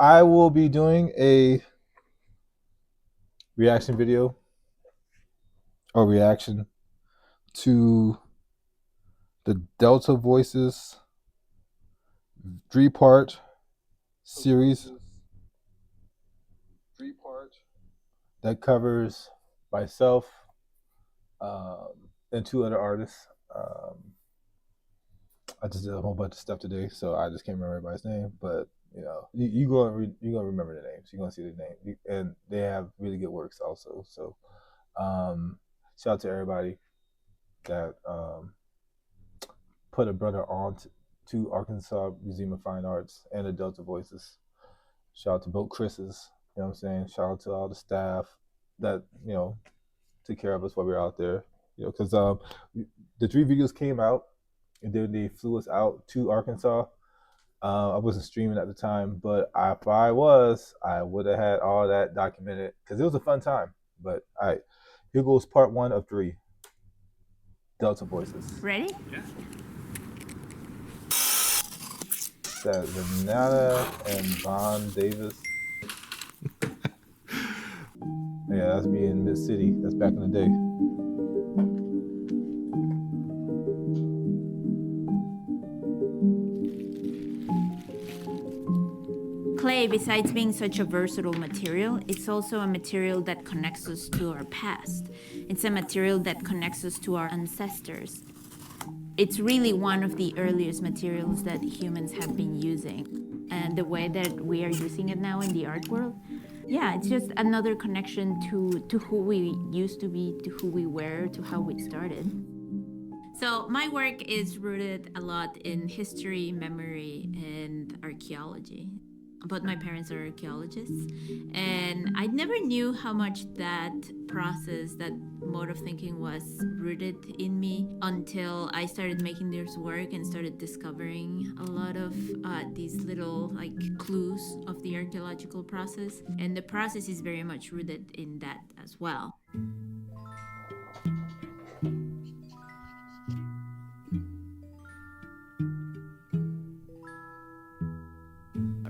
I will be doing a reaction video or reaction to the Delta Voices 3-part series that covers myself and two other artists. I just did a whole bunch of stuff today, so I just can't remember everybody's name. But you gonna remember the names. You're gonna see the name, and they have really good works also. So shout out to everybody that put a brother on to Arkansas Museum of Fine Arts and the Delta Voices. Shout out to both Chris's. You know what I'm saying? Shout out to all the staff that took care of us while we were out there. Because the 3 videos came out, and then they flew us out to Arkansas. I wasn't streaming at the time, but if I was, I would have had all that documented because it was a fun time. But all right, here goes part 1 of 3. Delta Voices. Ready? Yeah. That's Renata and Von Davis. Yeah, that's me in Mid-City. That's back in the day. Clay, besides being such a versatile material, it's also a material that connects us to our past. It's a material that connects us to our ancestors. It's really one of the earliest materials that humans have been using. And the way that we are using it now in the art world, yeah, it's just another connection to who we used to be, to who we were, to how we started. So my work is rooted a lot in history, memory, and archaeology. Both my parents are archaeologists, and I never knew how much that process, that mode of thinking was rooted in me until I started making this work and started discovering a lot of these little clues of the archaeological process. And the process is very much rooted in that as well.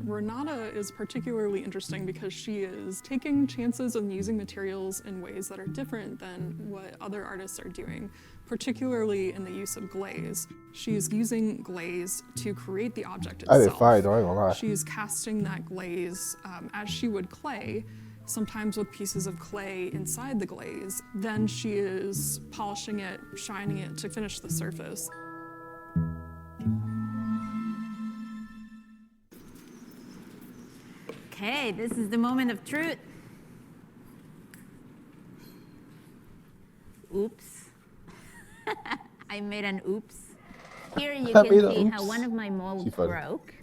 Renata is particularly interesting because she is taking chances and using materials in ways that are different than what other artists are doing, particularly in the use of glaze. She's using glaze to create the object itself. I did fire though, I ain't gonna lie. She's casting that glaze as she would clay, sometimes with pieces of clay inside the glaze. Then she is polishing it, shining it to finish the surface. Okay, this is the moment of truth. Oops. I made an oops. Here you can see how one of my molds broke.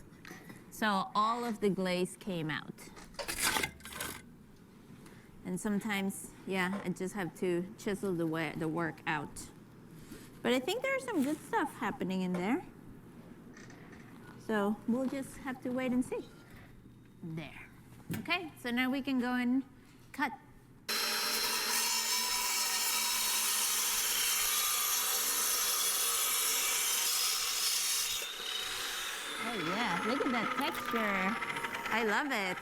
So all of the glaze came out. And sometimes, yeah, I just have to chisel the work out. But I think there's some good stuff happening in there. So we'll just have to wait and see. There. Okay, so now we can go and cut. Oh yeah, look at that texture. I love it.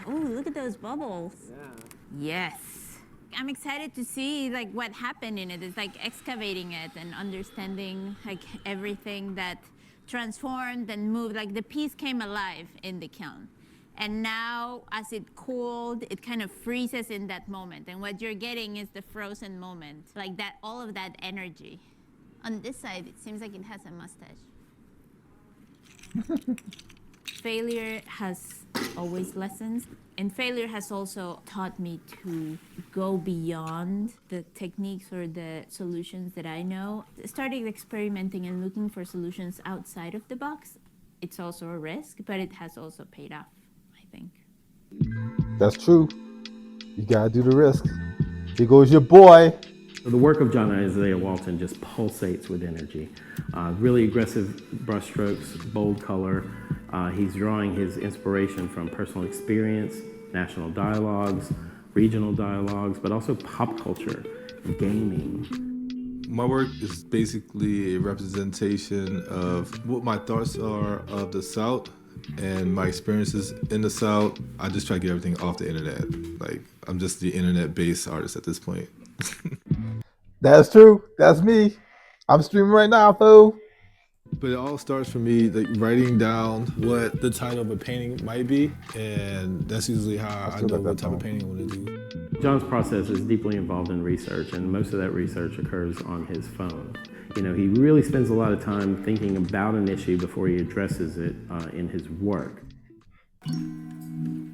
Oh, look at those bubbles. Yeah. Yes. I'm excited to see what happened in it. It's excavating it and understanding everything that transformed and moved. The piece came alive in the kiln. And now, as it cooled, it kind of freezes in that moment. And what you're getting is the frozen moment, all of that energy. On this side, it seems like it has a mustache. Failure has always lessons. And failure has also taught me to go beyond the techniques or the solutions that I know. Starting experimenting and looking for solutions outside of the box, it's also a risk, but it has also paid off, I think. That's true. You gotta do the risk. Here goes your boy. So the work of John Isaiah Walton just pulsates with energy. Really aggressive brushstrokes, bold color. He's drawing his inspiration from personal experience, national dialogues, regional dialogues, but also pop culture, gaming. My work is basically a representation of what my thoughts are of the South and my experiences in the South, I just try to get everything off the internet. Like, I'm just the internet-based artist at this point. That's true. That's me. I'm streaming right now, fool. But it all starts for me like writing down what the title of a painting might be, and that's usually how I know what type of painting I want to do. John's process is deeply involved in research, and most of that research occurs on his phone. You know, he really spends a lot of time thinking about an issue before he addresses it in his work.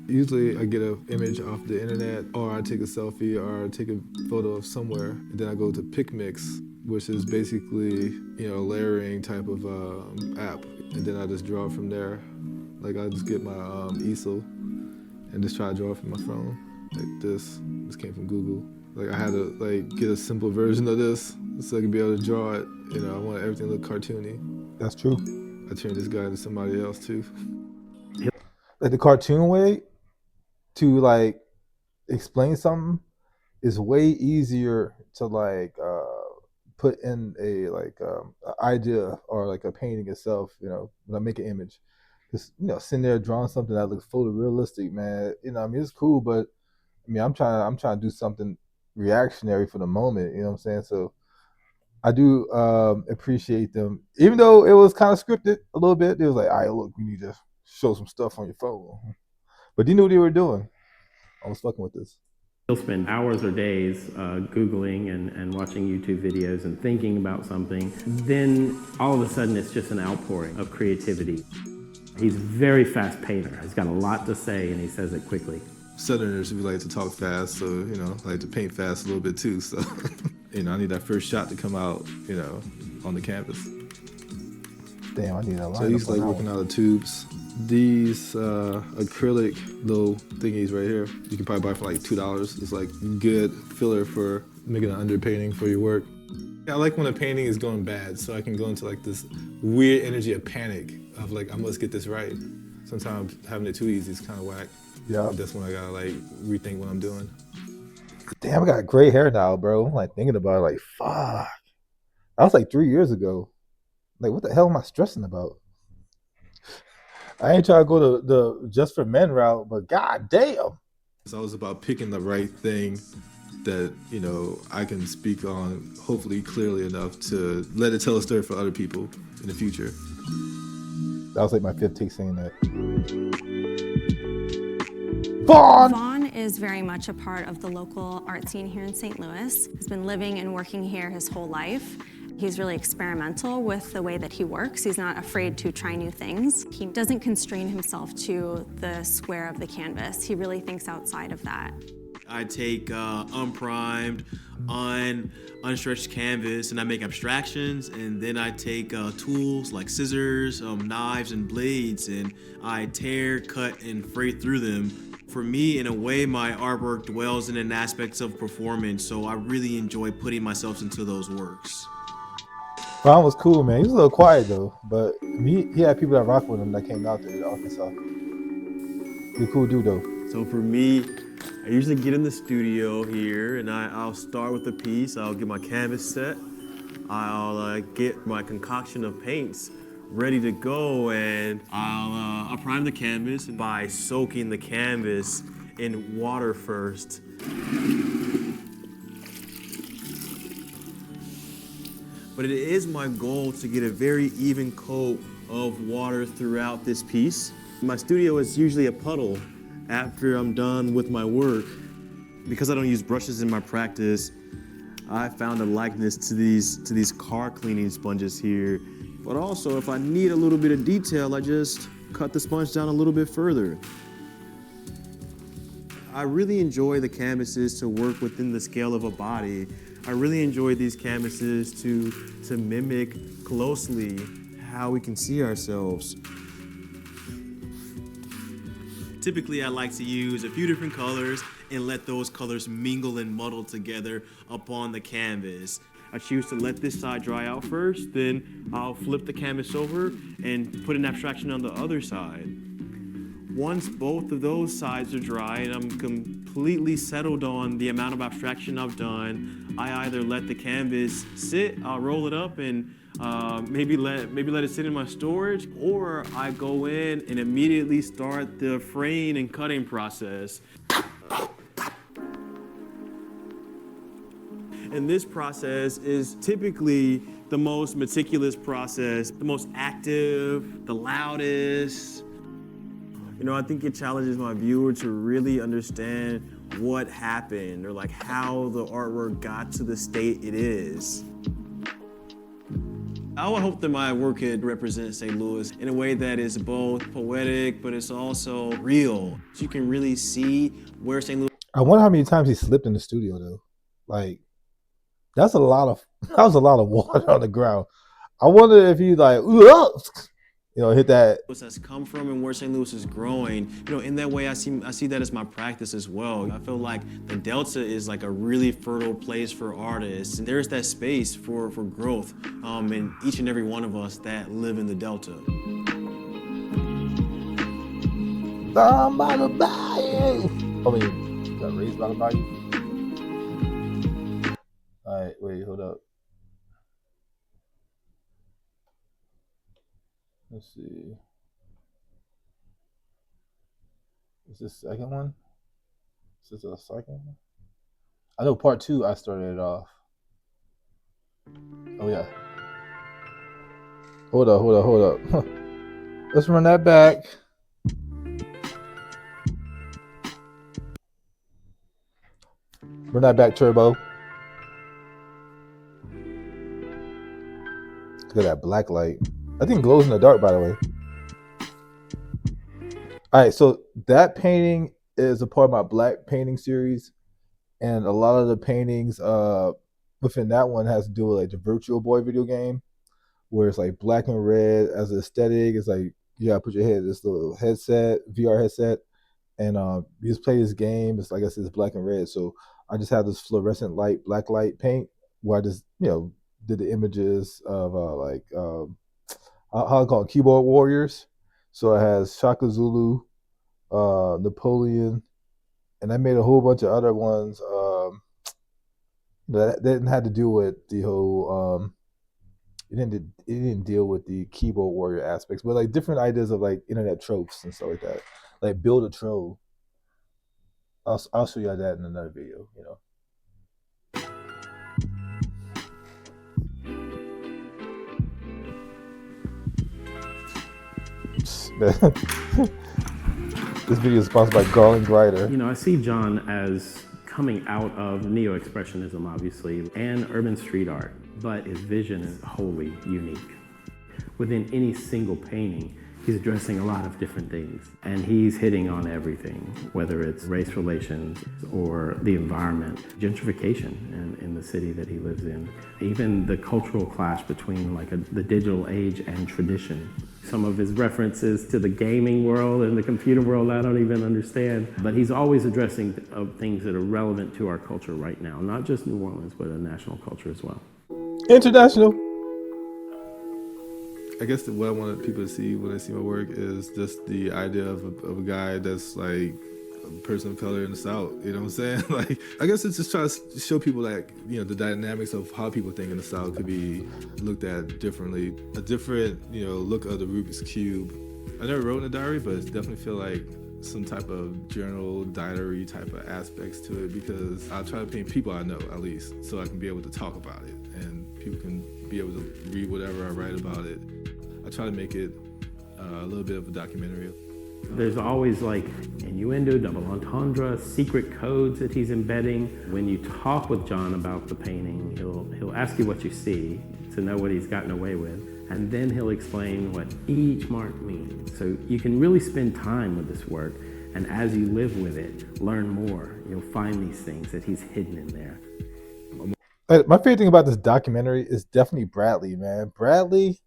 Usually I get an image off the internet, or I take a selfie, or I take a photo of somewhere, and then I go to PicMix, which is basically, you know, a layering type of app, and then I just draw it from there. Like, I just get my easel and just try to draw it from my phone, like this. This came from Google. Like, I had to like get a simple version of this so I could be able to draw it. You know, I want everything to look cartoony. That's true. I turned this guy into somebody else too. Like, the cartoon way to like explain something is way easier to like put in a like idea or like a painting itself. You know, when I make an image, just, you know, sitting there drawing something that looks photorealistic, man. You know, I mean, it's cool, but I mean, I'm trying to do something reactionary for the moment. You know what I'm saying? So I do appreciate them, even though it was kind of scripted a little bit. It was like, all right, look, we need to show some stuff on your phone. But you knew what they were doing. I was fucking with this. He'll spend hours or days Googling and watching YouTube videos and thinking about something. Then all of a sudden it's just an outpouring of creativity. He's a very fast painter. He's got a lot to say and he says it quickly. Southerners, we like to talk fast, so, you know, I like to paint fast a little bit too. So, you know, I need that first shot to come out, you know, on the canvas. Damn, I need a line. So he's like working out of tubes. These acrylic little thingies right here, you can probably buy for like $2. It's like good filler for making an underpainting for your work. I like when a painting is going bad, so I can go into like this weird energy of panic of like, I must get this right. Sometimes having it too easy is kind of whack. Yeah, that's when I gotta like rethink what I'm doing. Damn, I got gray hair now, bro. I'm like thinking about it, like, fuck. That was like 3 years ago. Like, what the hell am I stressing about? I ain't trying to go to the just for men route, but god damn. It's always about picking the right thing that, you know, I can speak on hopefully clearly enough to let it tell a story for other people in the future. That was like my fifth take saying that. Vaughn is very much a part of the local art scene here in St. Louis. He's been living and working here his whole life. He's really experimental with the way that he works. He's not afraid to try new things. He doesn't constrain himself to the square of the canvas. He really thinks outside of that. I take unprimed, unstretched canvas and I make abstractions, and then I take tools like scissors, knives, and blades, and I tear, cut, and fray through them. For me, in a way, my artwork dwells in an aspect of performance, so I really enjoy putting myself into those works. Vaughn was cool, man. He was a little quiet though, but he had people that rock with him that came out there to Arkansas. He a cool dude though. So for me, I usually get in the studio here and I'll start with a piece. I'll get my canvas set. I'll get my concoction of paints ready to go, and I'll prime the canvas by soaking the canvas in water first. But it is my goal to get a very even coat of water throughout this piece. My studio is usually a puddle after I'm done with my work. Because I don't use brushes in my practice, I found a likeness to these car cleaning sponges here. But also, if I need a little bit of detail, I just cut the sponge down a little bit further. I really enjoy the canvases to work within the scale of a body. I really enjoy these canvases to mimic closely how we can see ourselves. Typically, I like to use a few different colors and let those colors mingle and muddle together upon the canvas. I choose to let this side dry out first, then I'll flip the canvas over and put an abstraction on the other side. Once both of those sides are dry and I'm completely settled on the amount of abstraction I've done, I either let the canvas sit, I'll roll it up, and maybe let it sit in my storage, or I go in and immediately start the fraying and cutting process. And this process is typically the most meticulous process, the most active, the loudest. You know, I think it challenges my viewer to really understand what happened, or like how the artwork got to the state it is. I would hope that my work could represent St. Louis in a way that is both poetic, but it's also real. So you can really see where St. Louis. I wonder how many times he slipped in the studio though. Like, that was a lot of water on the ground. I wonder if he like, hit that. Has come from and where St. Louis is growing. You know, in that way, I see that as my practice as well. I feel like the Delta is like a really fertile place for artists, and there's that space for growth in each and every one of us that live in the Delta. I'm by the bayou. I mean, got raised by the bayou. All right, wait, hold up. Let's see. Is this the second one? Is this the second one? I know part 2 I started it off. Oh yeah. Hold up. Let's run that back. Run that back, Turbo. Look at that black light. I think it glows in the dark, by the way. All right, so that painting is a part of my black painting series, and a lot of the paintings within that one has to do with like the Virtual Boy video game, where it's like black and red as an aesthetic. It's like you gotta put your head this little headset, VR headset, and you just play this game. It's like I said, it's black and red. So I just have this fluorescent light, black light paint, where I just did the images of how I call it, keyboard warriors. So it has Shaka Zulu, Napoleon, and I made a whole bunch of other ones that didn't have to do with the whole. It didn't deal with the keyboard warrior aspects, but like different ideas of like internet tropes and stuff like that. Like build a troll. I'll show you that in another video. This video is sponsored by Garland Grider. You know, I see John as coming out of neo-expressionism, obviously, and urban street art, but his vision is wholly unique. Within any single painting, he's addressing a lot of different things, and he's hitting on everything, whether it's race relations or the environment, gentrification in the city that he lives in, even the cultural clash between the digital age and tradition. Some of his references to the gaming world and the computer world I don't even understand, but he's always addressing things that are relevant to our culture right now, not just New Orleans, but a national culture as well. International. I guess what I wanted people to see when they see my work is just the idea of a guy that's like a person of color in the South. You know what I'm saying? Like, I guess it's just trying to show people like, the dynamics of how people think in the South could be looked at differently. A different, look of the Rubik's Cube. I never wrote in a diary, but it definitely feel like some type of journal, diary type of aspects to it, because I try to paint people I know, at least, so I can be able to talk about it and people can be able to read whatever I write about it. I try to make it a little bit of a documentary. There's always like innuendo, double entendre, secret codes that he's embedding. When you talk with John about the painting, he'll ask you what you see to know what he's gotten away with, and then he'll explain what each mark means. So you can really spend time with this work, and as you live with it, learn more. You'll find these things that he's hidden in there. My favorite thing about this documentary is definitely Bradley, man. Bradley,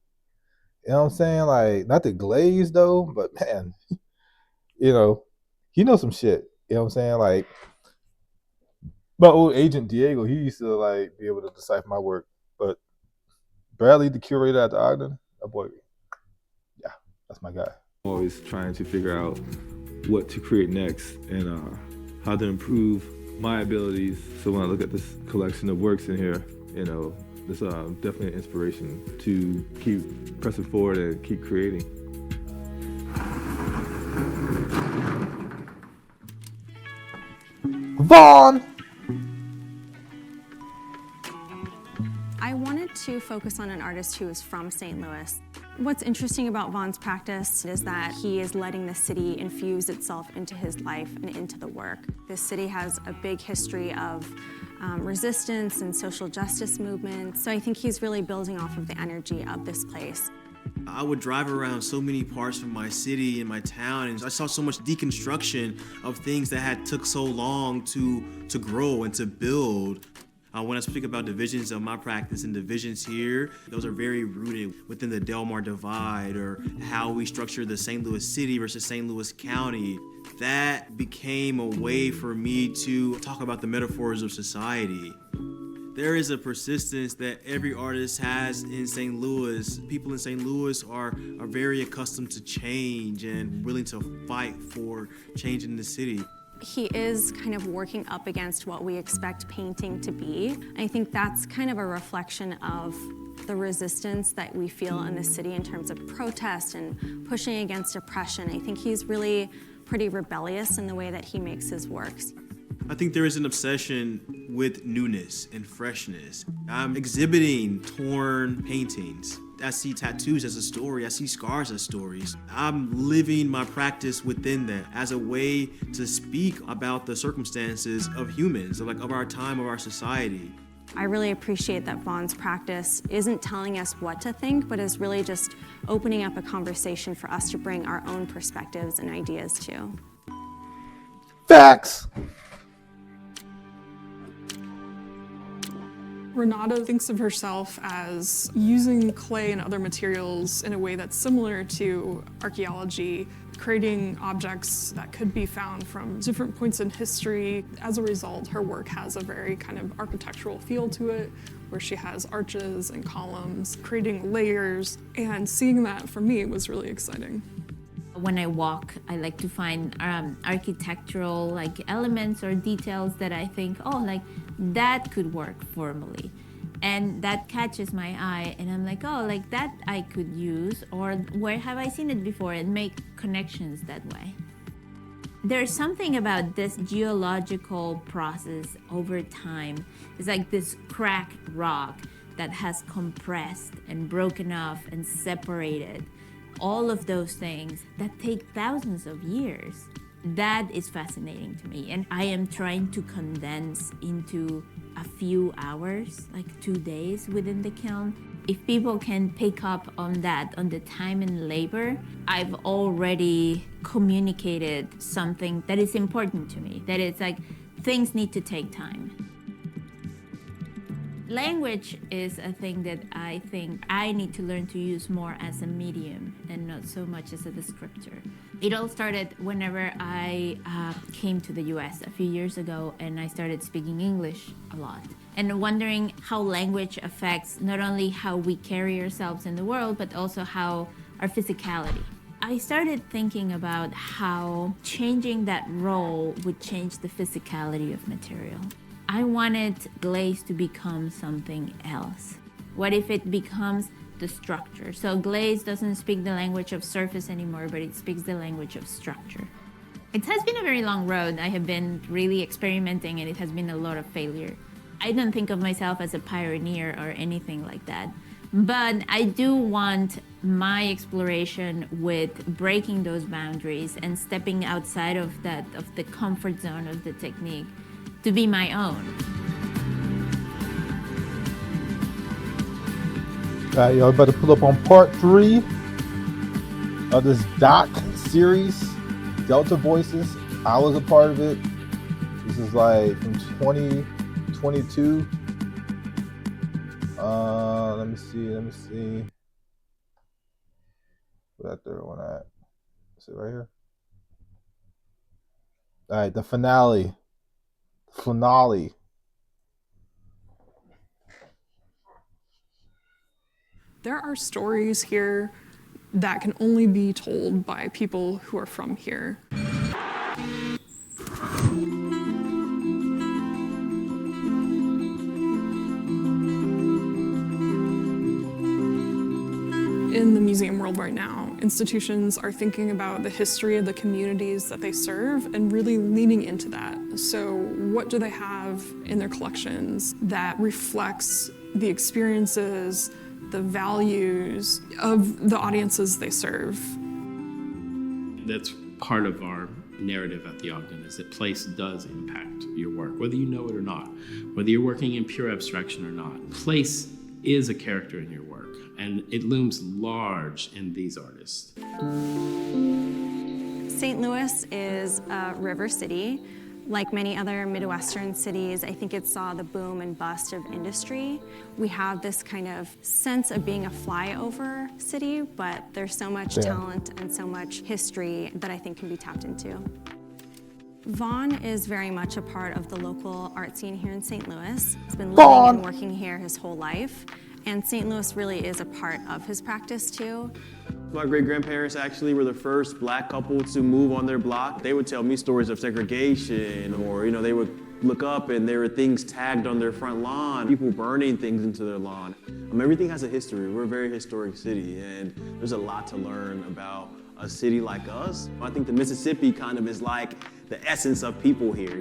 you know what I'm saying? Like, not the glaze though, but man, he knows some shit. You know what I'm saying? Like, my old agent Diego, he used to like be able to decipher my work. But Bradley, the curator at the Ogden, that boy, yeah, that's my guy. I'm always trying to figure out what to create next and how to improve my abilities. So when I look at this collection of works in here, It's definitely an inspiration to keep pressing forward and keep creating. Vaughn! I wanted to focus on an artist who is from St. Louis. What's interesting about Vaughn's practice is that he is letting the city infuse itself into his life and into the work. This city has a big history of resistance and social justice movements, so I think he's really building off of the energy of this place. I would drive around so many parts of my city and my town, and I saw so much deconstruction of things that had took so long to grow and to build. When I speak about divisions of my practice and divisions here, those are very rooted within the Delmar Divide, or how we structure the St. Louis City versus St. Louis County. That became a way for me to talk about the metaphors of society. There is a persistence that every artist has in St. Louis. People in St. Louis are very accustomed to change and willing to fight for change in the city. He is kind of working up against what we expect painting to be. I think that's kind of a reflection of the resistance that we feel in the city in terms of protest and pushing against oppression. I think he's really pretty rebellious in the way that he makes his works. I think there is an obsession with newness and freshness. I'm exhibiting torn paintings. I see tattoos as a story. I see scars as stories. I'm living my practice within that as a way to speak about the circumstances of humans, of our time, of our society. I really appreciate that Vaughn's practice isn't telling us what to think, but is really just opening up a conversation for us to bring our own perspectives and ideas to. Facts! Renata thinks of herself as using clay and other materials in a way that's similar to archaeology, creating objects that could be found from different points in history. As a result, her work has a very kind of architectural feel to it, where she has arches and columns, creating layers, and seeing that for me was really exciting. When I walk, I like to find architectural elements or details that I think, that could work formally. And that catches my eye, and I'm like, that I could use, or where have I seen it before, and make connections that way. There's something about this geological process over time. It's like this cracked rock that has compressed and broken off and separated. All of those things that take thousands of years. That is fascinating to me, and I am trying to condense into a few hours, 2 days within the kiln. If people can pick up on that, on the time and labor, I've already communicated something that is important to me, that it's things need to take time. Language is a thing that I think I need to learn to use more as a medium and not so much as a descriptor. It all started whenever I came to the US a few years ago, and I started speaking English a lot and wondering how language affects not only how we carry ourselves in the world, but also how our physicality. I started thinking about how changing that role would change the physicality of material. I wanted glaze to become something else. What if it becomes the structure? So glaze doesn't speak the language of surface anymore, but it speaks the language of structure. It has been a very long road. I have been really experimenting, and it has been a lot of failure. I don't think of myself as a pioneer or anything like that, but I do want my exploration with breaking those boundaries and stepping outside of the comfort zone of the technique to be my own. All right, y'all better pull up on part 3 of this doc series, Delta Voices. I was a part of it. This is from 2022. Let me see. Where that third one at? Is it right here? All right, the finale. There are stories here that can only be told by people who are from here. world right now. Institutions are thinking about the history of the communities that they serve and really leaning into that. So what do they have in their collections that reflects the experiences, the values of the audiences they serve? That's part of our narrative at the Ogden, is that place does impact your work, whether you know it or not, whether you're working in pure abstraction or not. Place is a character in your work, and it looms large in these artists. St. Louis is a river city. Like many other Midwestern cities, I think it saw the boom and bust of industry. We have this kind of sense of being a flyover city, but there's so much talent and so much history that I think can be tapped into. Vaughn is very much a part of the local art scene here in St. Louis. He's been living and working here his whole life, and St. Louis really is a part of his practice too. My great-grandparents actually were the first black couple to move on their block. They would tell me stories of segregation, or they would look up and there were things tagged on their front lawn, people burning things into their lawn. Everything has a history. We're a very historic city, and there's a lot to learn about a city like us. I think the Mississippi kind of is like the essence of people here,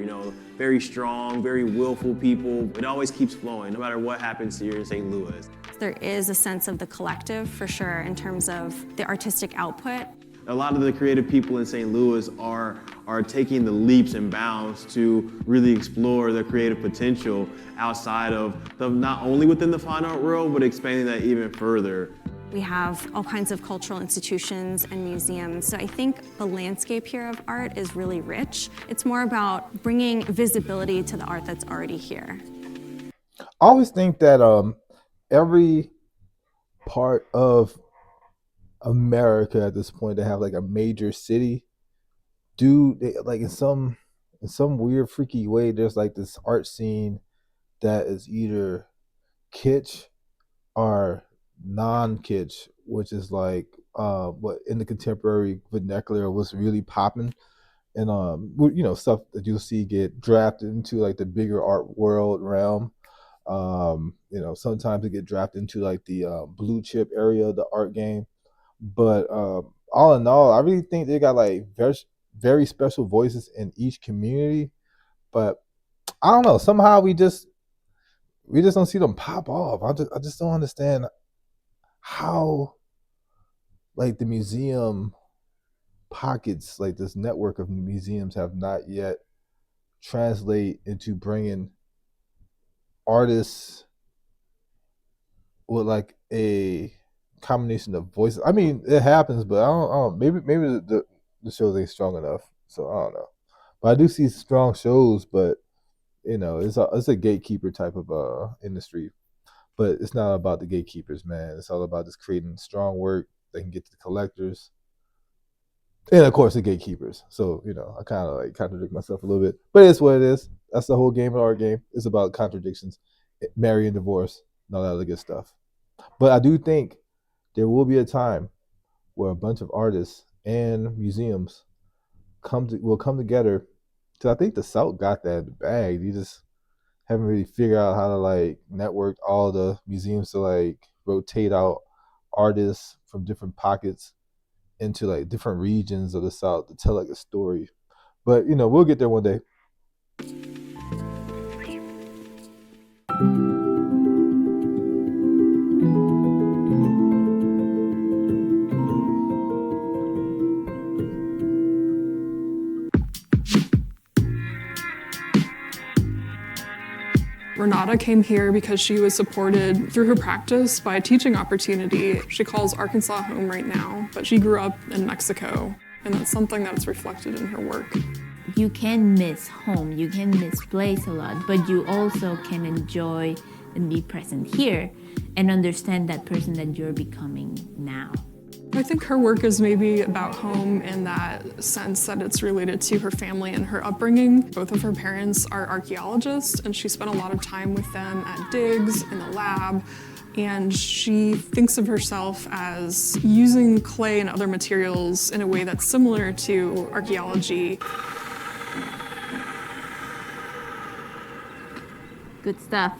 very strong, very willful people. It always keeps flowing, no matter what happens here in St. Louis. There is a sense of the collective, for sure, in terms of the artistic output. A lot of the creative people in St. Louis are taking the leaps and bounds to really explore their creative potential outside of not only within the fine art world, but expanding that even further. We have all kinds of cultural institutions and museums, so I think the landscape here of art is really rich. It's more about bringing visibility to the art that's already here. I always think that every part of America at this point to have like a major city, like in some weird freaky way, there's like this art scene that is either kitsch or non-kitsch, which is like what in the contemporary vernacular was really popping, and stuff that you'll see get drafted into like the bigger art world realm. Sometimes it get drafted into like the blue chip area of the art game, but all in all, I really think they got like very, very special voices in each community. But I don't know, somehow we just don't see them pop off. I just don't understand how like the museum pockets, like this network of museums, have not yet translate into bringing artists with like a combination of voices. I mean, it happens, but I don't maybe the shows ain't strong enough, so I don't know. But I do see strong shows, but it's a gatekeeper type of industry. But it's not about the gatekeepers, man. It's all about just creating strong work that can get to the collectors, and of course the gatekeepers. So I kind of like contradict myself a little bit, but it's what it is. That's the whole game of our game. It's about contradictions, marry and divorce, and all that other good stuff. But I do think there will be a time where a bunch of artists and museums will come together. Because I think the South got that in the bag. You just haven't really figured out how to like network all the museums to like rotate out artists from different pockets into like different regions of the South to tell like a story. But we'll get there one day. Renata came here because she was supported through her practice by a teaching opportunity. She calls Arkansas home right now, but she grew up in Mexico, and that's something that's reflected in her work. You can miss home, you can miss place a lot, but you also can enjoy and be present here and understand that person that you're becoming now. I think her work is maybe about home in that sense that it's related to her family and her upbringing. Both of her parents are archaeologists, and she spent a lot of time with them at digs, in the lab, and she thinks of herself as using clay and other materials in a way that's similar to archaeology. Good stuff.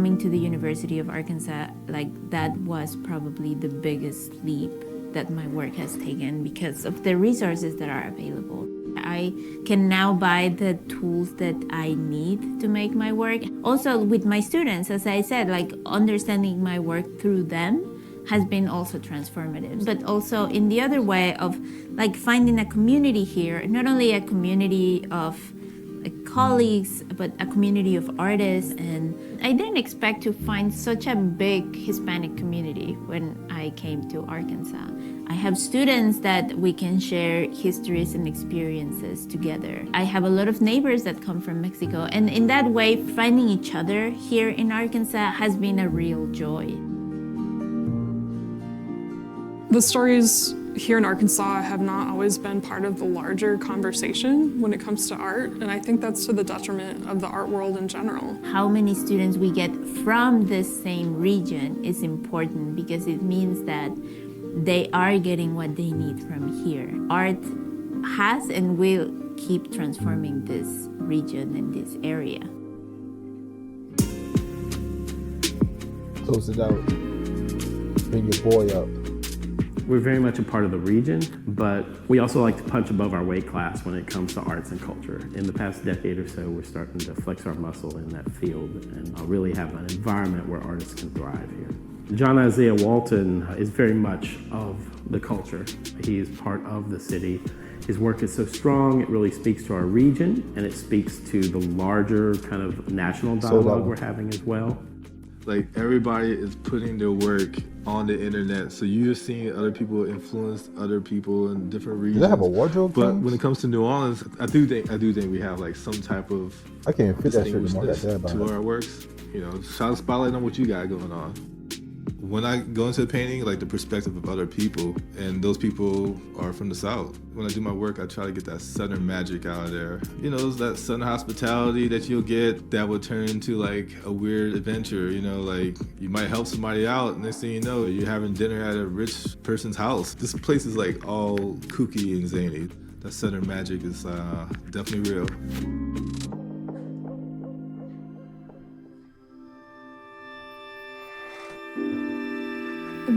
coming to the University of Arkansas, like that was probably the biggest leap that my work has taken because of the resources that are available. I can now buy the tools that I need to make my work. Also with my students, as I said, like understanding my work through them has been also transformative. But also in the other way of like finding a community here, not only a community of colleagues, but a community of artists. And I didn't expect to find such a big Hispanic community when I came to Arkansas. I have students that we can share histories and experiences together. I have a lot of neighbors that come from Mexico, and in that way, finding each other here in Arkansas has been a real joy. The stories here in Arkansas have not always been part of the larger conversation when it comes to art, and I think that's to the detriment of the art world in general. How many students we get from this same region is important because it means that they are getting what they need from here. Art has and will keep transforming this region and this area. Close it out. Bring your boy up. We're very much a part of the region, but we also like to punch above our weight class when it comes to arts and culture. In the past decade or so, we're starting to flex our muscle in that field and really have an environment where artists can thrive here. John Isaiah Walton is very much of the culture. He is part of the city. His work is so strong, it really speaks to our region, and it speaks to the larger kind of national dialogue we're having as well. Like everybody is putting their work on the internet, so you're seeing other people influence other people in different regions. Do they have a wardrobe? But thing? when it comes to New Orleans, I do think we have like some type of I can't even fit that shit anymore. distinguishedness to our works. You know, shine a spotlight on what you got going on. When I go into the painting, like the perspective of other people, and those people are from the South. When I do my work, I try to get that Southern magic out of there. You know, that Southern hospitality that you'll get that will turn into like a weird adventure. You know, like you might help somebody out, and next thing you know, you're having dinner at a rich person's house. This place is like all kooky and zany. That Southern magic is definitely real.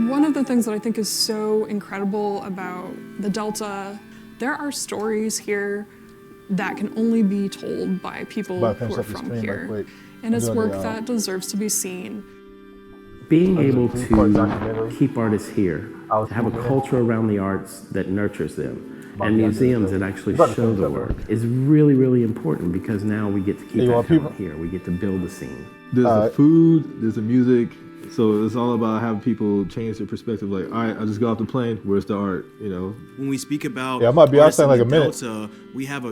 One of the things that I think is so incredible about the Delta, there are stories here that can only be told by people who are from here. And it's work that deserves to be seen. Being able to keep artists here, to have a culture around the arts that nurtures them, and museums that actually show the work is really, really important because now we get to keep that talent here. We get to build a scene. There's the food, there's the music. So it's all about having people change their perspective. Like, all right, I just got off the plane. Where's the art? You know. When we speak about I might be outside like a minute. Delta, we have